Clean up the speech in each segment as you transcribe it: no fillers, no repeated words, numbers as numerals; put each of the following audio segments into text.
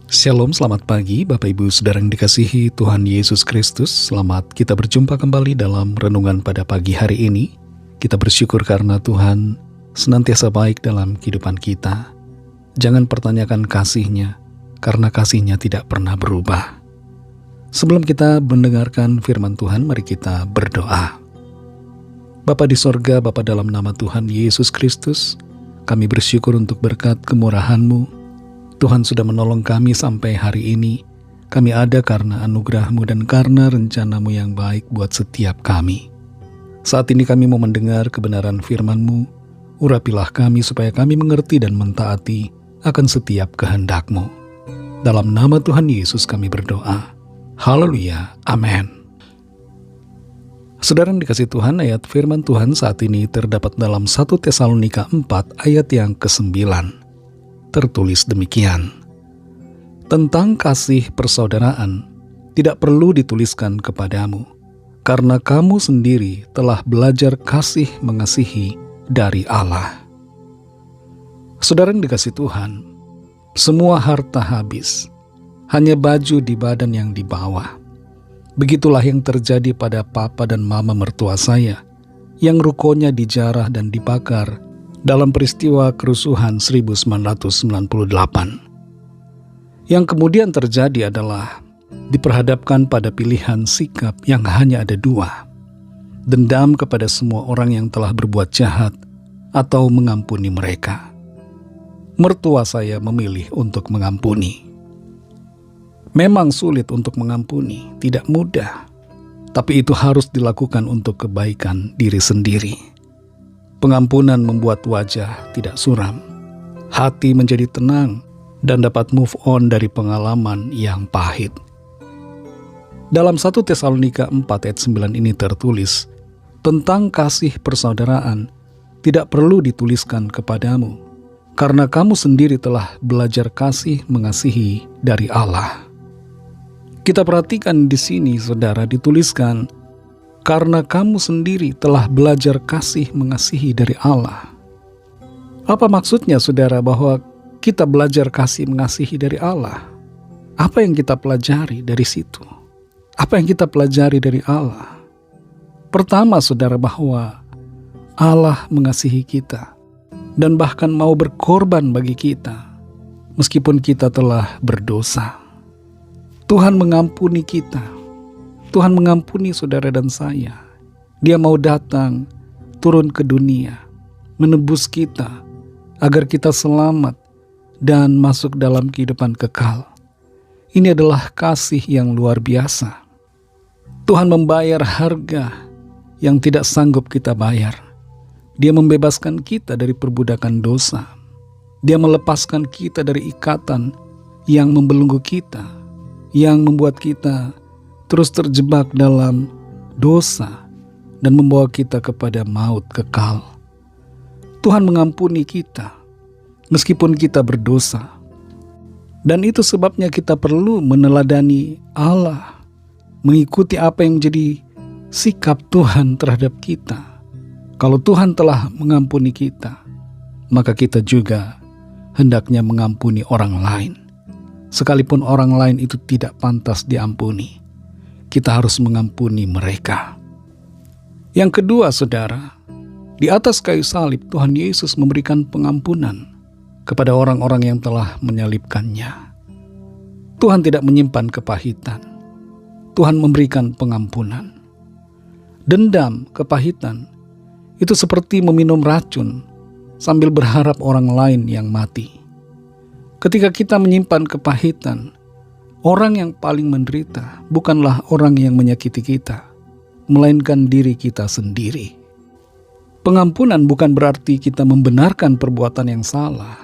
Shalom, selamat pagi Bapak Ibu Saudara yang dikasihi Tuhan Yesus Kristus. Selamat kita berjumpa kembali dalam renungan pada pagi hari ini. Kita bersyukur karena Tuhan senantiasa baik dalam kehidupan kita. Jangan pertanyakan kasih-Nya, karena kasih-Nya tidak pernah berubah. Sebelum kita mendengarkan firman Tuhan, mari kita berdoa. Bapa di sorga, Bapa dalam nama Tuhan Yesus Kristus, kami bersyukur untuk berkat kemurahan-Mu. Tuhan sudah menolong kami sampai hari ini. Kami ada karena anugerah-Mu dan karena rencana-Mu yang baik buat setiap kami. Saat ini kami mau mendengar kebenaran firman-Mu. Urapilah kami supaya kami mengerti dan mentaati akan setiap kehendak-Mu. Dalam nama Tuhan Yesus kami berdoa. Haleluya. Amin. Saudara yang dikasihi Tuhan, ayat firman Tuhan saat ini terdapat dalam 1 Tesalonika 4 ayat yang ke-9. Tertulis demikian. Tentang kasih persaudaraan tidak perlu dituliskan kepadamu, karena kamu sendiri telah belajar kasih mengasihi dari Allah. Saudara yang dikasihi Tuhan, semua harta habis, hanya baju di badan yang dibawa. Begitulah yang terjadi pada papa dan mama mertua saya, yang rukonya dijarah dan dibakar dalam peristiwa kerusuhan 1998. Yang kemudian terjadi adalah diperhadapkan pada pilihan sikap yang hanya ada dua: dendam kepada semua orang yang telah berbuat jahat atau mengampuni mereka. Mertua saya memilih untuk mengampuni. Memang sulit untuk mengampuni, tidak mudah, tapi itu harus dilakukan untuk kebaikan diri sendiri. Pengampunan membuat wajah tidak suram, hati menjadi tenang, dan dapat move on dari pengalaman yang pahit. Dalam 1 Tesalonika 4 ayat 9 ini tertulis, tentang kasih persaudaraan tidak perlu dituliskan kepadamu, karena kamu sendiri telah belajar kasih mengasihi dari Allah. Kita perhatikan di sini, saudara, dituliskan karena kamu sendiri telah belajar kasih mengasihi dari Allah. Apa maksudnya, saudara, bahwa kita belajar kasih mengasihi dari Allah? Apa yang kita pelajari dari situ? Apa yang kita pelajari dari Allah? Pertama, saudara, bahwa Allah mengasihi kita dan bahkan mau berkorban bagi kita meskipun kita telah berdosa. Tuhan mengampuni kita. Tuhan mengampuni saudara dan saya. Dia mau datang, turun ke dunia, menebus kita, agar kita selamat dan masuk dalam kehidupan kekal. Ini adalah kasih yang luar biasa. Tuhan membayar harga yang tidak sanggup kita bayar. Dia membebaskan kita dari perbudakan dosa. Dia melepaskan kita dari ikatan yang membelenggu kita, yang membuat kita terus terjebak dalam dosa dan membawa kita kepada maut kekal. Tuhan mengampuni kita meskipun kita berdosa. Dan itu sebabnya kita perlu meneladani Allah, mengikuti apa yang menjadi sikap Tuhan terhadap kita. Kalau Tuhan telah mengampuni kita, maka kita juga hendaknya mengampuni orang lain. Sekalipun orang lain itu tidak pantas diampuni, kita harus mengampuni mereka. Yang kedua, saudara, di atas kayu salib Tuhan Yesus memberikan pengampunan kepada orang-orang yang telah menyalibkannya. Tuhan tidak menyimpan kepahitan. Tuhan memberikan pengampunan. Dendam, kepahitan, itu seperti meminum racun sambil berharap orang lain yang mati. Ketika kita menyimpan kepahitan, orang yang paling menderita bukanlah orang yang menyakiti kita, melainkan diri kita sendiri. Pengampunan bukan berarti kita membenarkan perbuatan yang salah,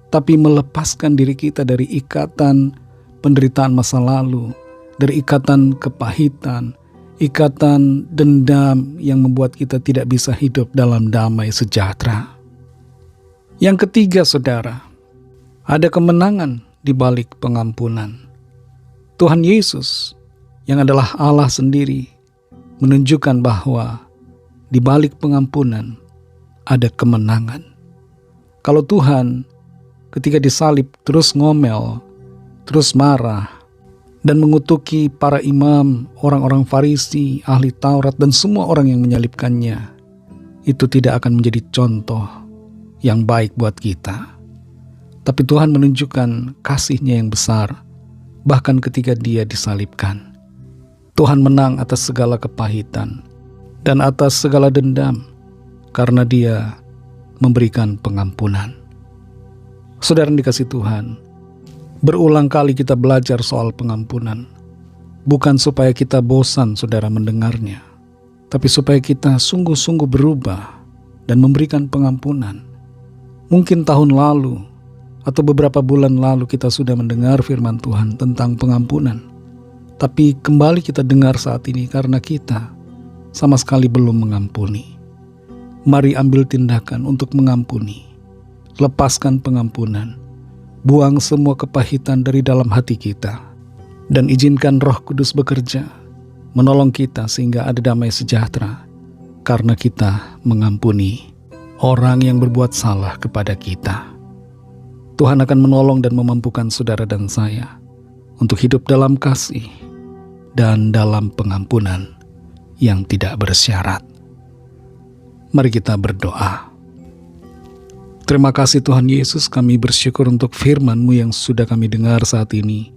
tapi melepaskan diri kita dari ikatan penderitaan masa lalu, dari ikatan kepahitan, ikatan dendam yang membuat kita tidak bisa hidup dalam damai sejahtera. Yang ketiga, saudara, ada kemenangan di balik pengampunan. Tuhan Yesus yang adalah Allah sendiri menunjukkan bahwa di balik pengampunan ada kemenangan. Kalau Tuhan ketika disalib terus ngomel, terus marah, dan mengutuki para imam, orang-orang Farisi, ahli Taurat, dan semua orang yang menyalibkannya, itu tidak akan menjadi contoh yang baik buat kita. Tapi Tuhan menunjukkan kasih-Nya yang besar, bahkan ketika Dia disalibkan. Tuhan menang atas segala kepahitan dan atas segala dendam, karena Dia memberikan pengampunan. Saudara yang dikasihi Tuhan, berulang kali kita belajar soal pengampunan, bukan supaya kita bosan saudara mendengarnya, tapi supaya kita sungguh-sungguh berubah dan memberikan pengampunan. Mungkin tahun lalu atau beberapa bulan lalu kita sudah mendengar firman Tuhan tentang pengampunan, tapi kembali kita dengar saat ini karena kita sama sekali belum mengampuni. Mari ambil tindakan untuk mengampuni. Lepaskan pengampunan. Buang semua kepahitan dari dalam hati kita. Dan izinkan Roh Kudus bekerja, menolong kita sehingga ada damai sejahtera. Karena kita mengampuni orang yang berbuat salah kepada kita. Tuhan akan menolong dan memampukan saudara dan saya untuk hidup dalam kasih dan dalam pengampunan yang tidak bersyarat. Mari kita berdoa. Terima kasih Tuhan Yesus, kami bersyukur untuk firman-Mu yang sudah kami dengar saat ini,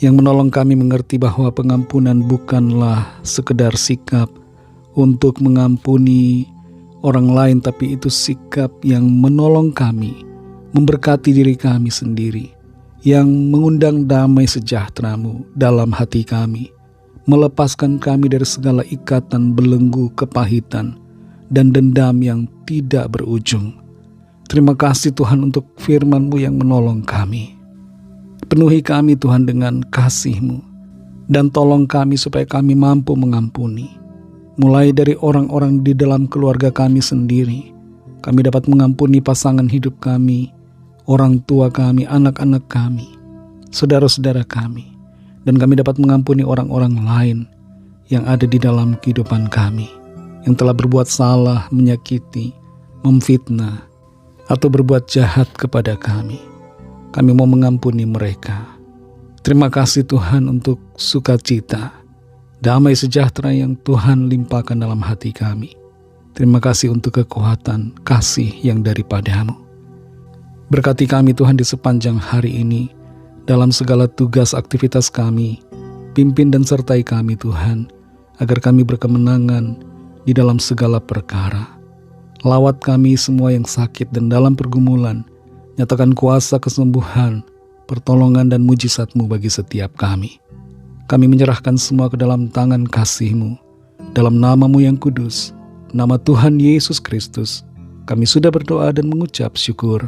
yang menolong kami mengerti bahwa pengampunan bukanlah sekedar sikap untuk mengampuni orang lain, tapi itu sikap yang menolong kami, memberkati diri kami sendiri, yang mengundang damai sejahtera-Mu dalam hati kami, melepaskan kami dari segala ikatan belenggu kepahitan dan dendam yang tidak berujung. Terima kasih Tuhan untuk firman-Mu yang menolong kami. Penuhi kami Tuhan dengan kasih-Mu, dan tolong kami supaya kami mampu mengampuni. Mulai dari orang-orang di dalam keluarga kami sendiri, kami dapat mengampuni pasangan hidup kami, orang tua kami, anak-anak kami, saudara-saudara kami, dan kami dapat mengampuni orang-orang lain yang ada di dalam kehidupan kami, yang telah berbuat salah, menyakiti, memfitnah, atau berbuat jahat kepada kami. Kami mau mengampuni mereka. Terima kasih Tuhan untuk sukacita, damai sejahtera yang Tuhan limpahkan dalam hati kami. Terima kasih untuk kekuatan kasih yang daripada-Mu. Berkati kami Tuhan di sepanjang hari ini, dalam segala tugas aktivitas kami. Pimpin dan sertai kami Tuhan, agar kami berkemenangan di dalam segala perkara. Lawat kami semua yang sakit dan dalam pergumulan. Nyatakan kuasa kesembuhan, pertolongan dan mujizat-Mu bagi setiap kami. Kami menyerahkan semua ke dalam tangan kasih-Mu. Dalam nama-Mu yang kudus, nama Tuhan Yesus Kristus, kami sudah berdoa dan mengucap syukur.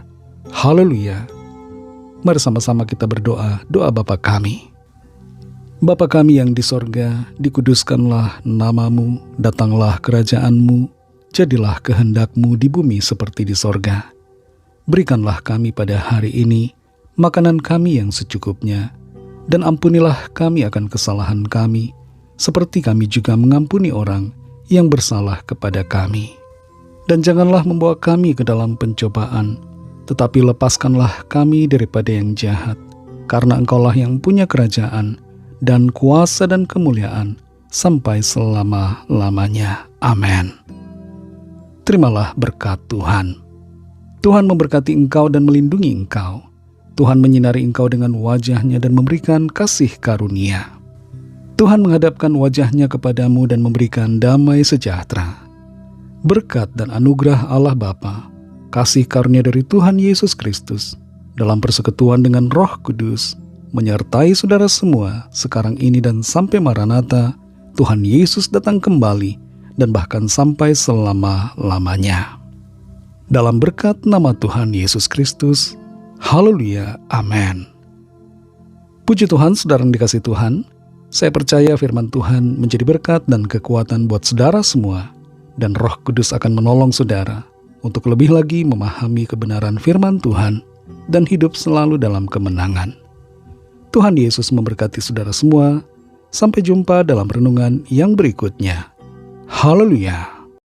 Haleluya. Mari sama-sama kita berdoa, doa Bapa kami. Bapa kami yang di sorga, dikuduskanlah nama-Mu, datanglah kerajaan-Mu, jadilah kehendak-Mu di bumi seperti di sorga. Berikanlah kami pada hari ini makanan kami yang secukupnya, dan ampunilah kami akan kesalahan kami, seperti kami juga mengampuni orang yang bersalah kepada kami. Dan janganlah membawa kami ke dalam pencobaan, tetapi lepaskanlah kami daripada yang jahat, karena Engkaulah yang punya kerajaan, dan kuasa dan kemuliaan, sampai selama-lamanya. Amin. Terimalah berkat Tuhan. Tuhan memberkati engkau dan melindungi engkau. Tuhan menyinari engkau dengan wajah-Nya dan memberikan kasih karunia. Tuhan menghadapkan wajah-Nya kepadamu dan memberikan damai sejahtera. Berkat dan anugerah Allah Bapa, kasih karunia dari Tuhan Yesus Kristus, dalam persekutuan dengan Roh Kudus, menyertai saudara semua sekarang ini dan sampai Maranatha, Tuhan Yesus datang kembali, dan bahkan sampai selama-lamanya. Dalam berkat nama Tuhan Yesus Kristus, haleluya, amin. Puji Tuhan, saudara yang dikasihi Tuhan, saya percaya firman Tuhan menjadi berkat dan kekuatan buat saudara semua, dan Roh Kudus akan menolong saudara untuk lebih lagi memahami kebenaran firman Tuhan dan hidup selalu dalam kemenangan. Tuhan Yesus memberkati saudara semua. Sampai jumpa dalam renungan yang berikutnya. Haleluya.